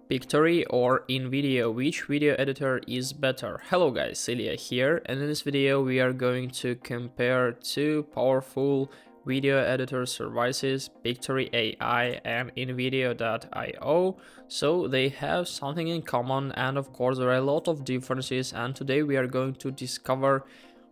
Pictory or InVideo, which video editor is better? Hello guys, Ilya here, and in this video we are going to compare two powerful video editor services, Pictory.ai and InVideo.io. So they have something in common, and of course there are a lot of differences, and today we are going to discover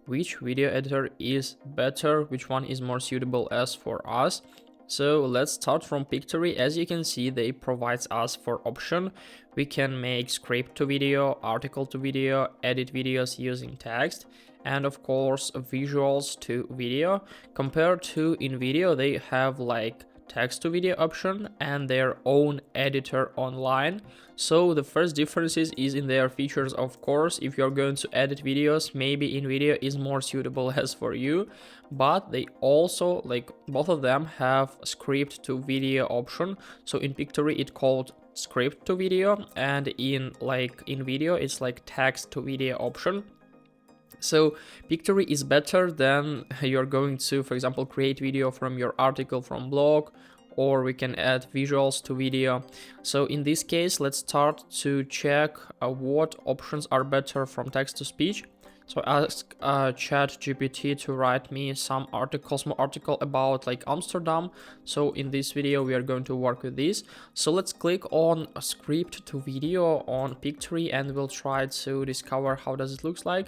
which video editor is better, which one is more suitable as for us. So let's start from Pictory. As you can see, they provide us for option. We can make script to video, article to video, edit videos using text, and of course visuals to video. Compared to InVideo, they have like text to video option and their own editor online. So the first difference is in their features. Of course, if you're going to edit videos, maybe InVideo is more suitable as for you, but they also, like, both of them have script to video option. So in Pictory it's called script to video, and in InVideo it's like text to video option. So Pictory is better than you're going to, for example, create video from your article from blog, or we can add visuals to video. So in this case, let's start to check what options are better from text to speech. So ask ChatGPT to write me some small article about like Amsterdam. So in this video we are going to work with this. So let's click on a script to video on Pictory and we'll try to discover how does it looks like.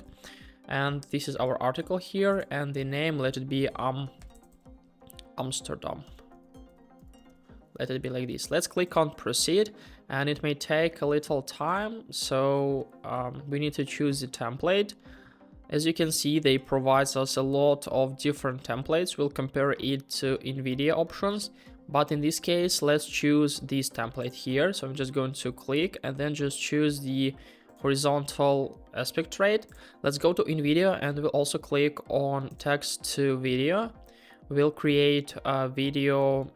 And this is our article here, and the name, let it be Amsterdam. Let it be like this. Let's click on proceed, and it may take a little time. So we need to choose the template. As you can see, they provide us a lot of different templates. We'll compare it to InVideo options, but in this case, let's choose this template here. So I'm just going to click and then just choose the horizontal aspect rate. Let's go to InVideo and we'll also click on text to video. We'll create a video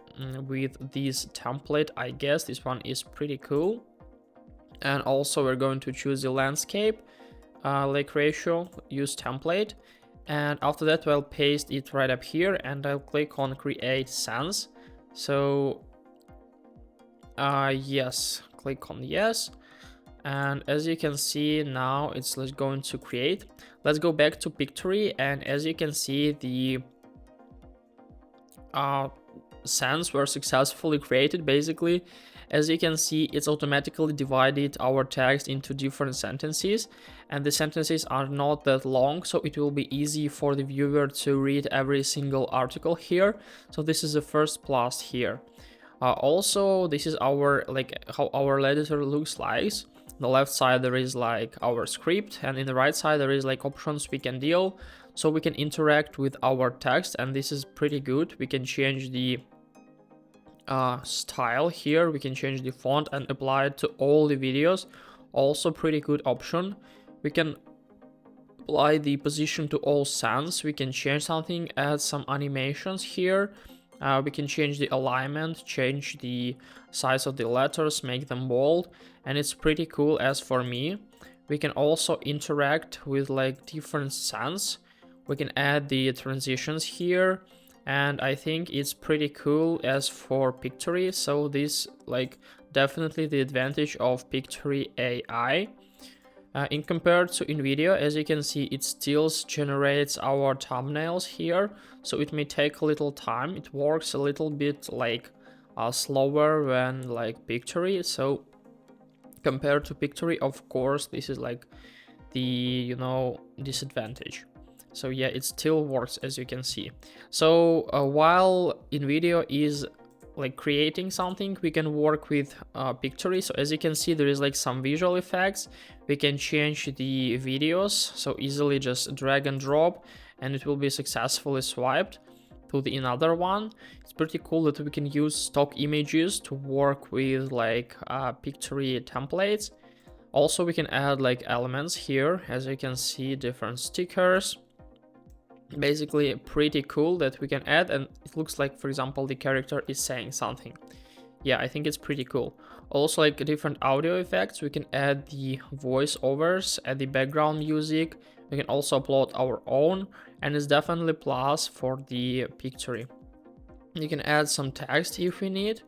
with this template. I guess this one is pretty cool. And also we're going to choose the landscape, like ratio, use template. And after that I'll paste it right up here and I'll click on create sans. So yes, click on yes. And as you can see now it's going to create. Let's go back to Pictory, and as you can see the sans were successfully created. Basically, as you can see, it's automatically divided our text into different sentences, and the sentences are not that long, so it will be easy for the viewer to read every single article here. So this is the first plus here. Also, this is our how our editor looks like. On the left side there is like our script, and in the right side there is like options we can deal, so we can interact with our text, and this is pretty good. We can change the style here, we can change the font and apply it to all the videos. Also pretty good option. We can apply the position to all sans, we can change something, add some animations here. We can change the alignment, change the size of the letters, make them bold, and it's pretty cool as for me. We can also interact with like different sans. We can add the transitions here, and I think it's pretty cool as for Pictory. So this definitely the advantage of Pictory.ai. In compared to InVideo, as you can see, it still generates our thumbnails here, so it may take a little time. It works a little bit slower than Pictory. So compared to Pictory, of course, this is like the disadvantage. So yeah, it still works as you can see. So while InVideo is creating something, we can work with Pictory. So as you can see, there is some visual effects. We can change the videos, so easily just drag and drop, and it will be successfully swiped to the another one. It's pretty cool that we can use stock images to work with Pictory templates. Also, we can add elements here, as you can see, different stickers. Basically pretty cool that we can add, and it looks like, for example, the character is saying something. Yeah, I think it's pretty cool. Also different audio effects, we can add the voiceovers, add the background music. We can also upload our own, and it's definitely plus for the Pictory. You can add some text if we need.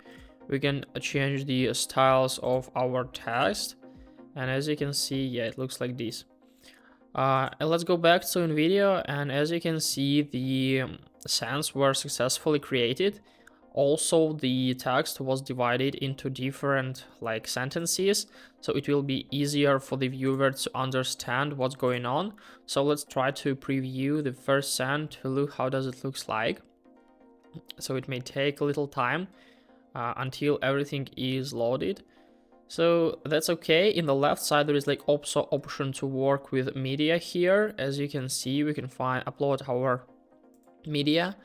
we can change the styles of our text. And as you can see, yeah, it looks like this. And let's go back to NVIDIA, and as you can see, the scents were successfully created. Also, the text was divided into different like sentences, so it will be easier for the viewer to understand what's going on. So let's try to preview the first sent to look how does it looks like. So it may take a little time until everything is loaded. So that's okay. In the left side, there is like also option to work with media here. As you can see, we can upload our media.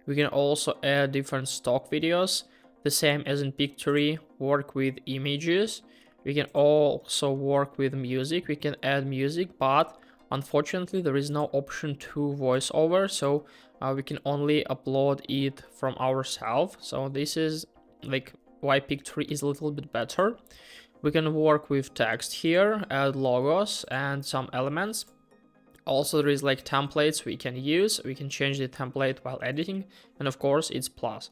We can also add different stock videos, the same as in Pictory, work with images. We can also work with music. We can add music, but unfortunately there is no option to voiceover, so we can only upload it from ourselves. So this is like why Pictory is a little bit better. We can work with text here, add logos and some elements. Also, there is like templates we can use. We can change the template while editing, and of course it's plus.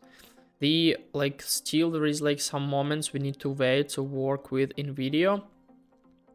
The still there is like some moments we need to wait to work with NVIDIA.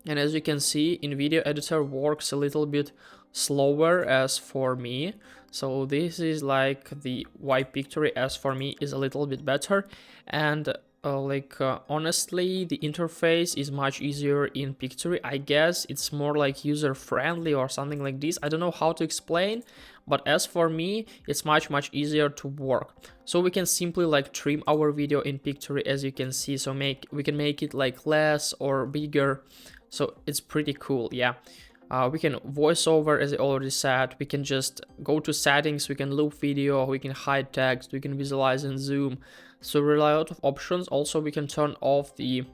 And as you can see, NVIDIA editor works a little bit slower as for me. So this is like the why Pictory as for me is a little bit better. And honestly, the interface is much easier in Pictory. I guess it's more like user friendly or something like this. I don't know how to explain, but as for me, it's much easier to work. So we can simply like trim our video in Pictory, as you can see. So we can make it like less or bigger. So it's pretty cool, yeah. We can voice over, as I already said. We can just go to settings, we can loop video, we can hide text, we can visualize and zoom. So there are a lot of options. Also, we can turn off the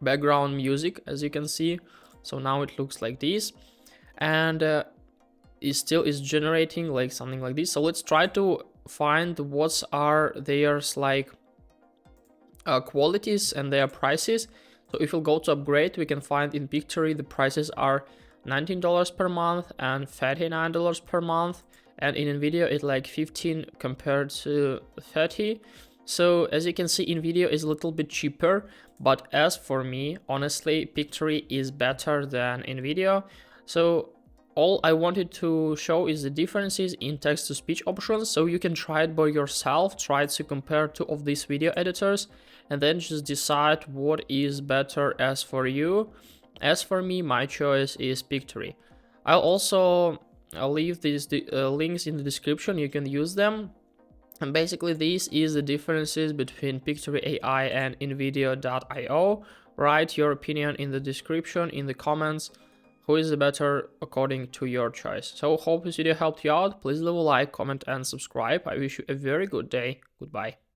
background music, as you can see. So now it looks like this, and it still is generating like something like this. So let's try to find what are their like qualities and their prices. So if we'll go to upgrade, we can find in Pictory the prices are $19 per month and $39 per month, and in NVIDIA it's like 15 compared to 30. So as you can see, NVIDIA is a little bit cheaper, but as for me, honestly, Pictory is better than NVIDIA. So all I wanted to show is the differences in text-to-speech options, so you can try it by yourself, try to compare two of these video editors, and then just decide what is better as for you. As for me, my choice is Pictory. I'll also leave these links in the description, you can use them. And basically this is the differences between Pictory.ai and Nvidia.io. Write your opinion in the description, in the comments. Who is the better according to your choice? So hope this video helped you out. Please leave a like, comment and subscribe. I wish you a very good day. Goodbye.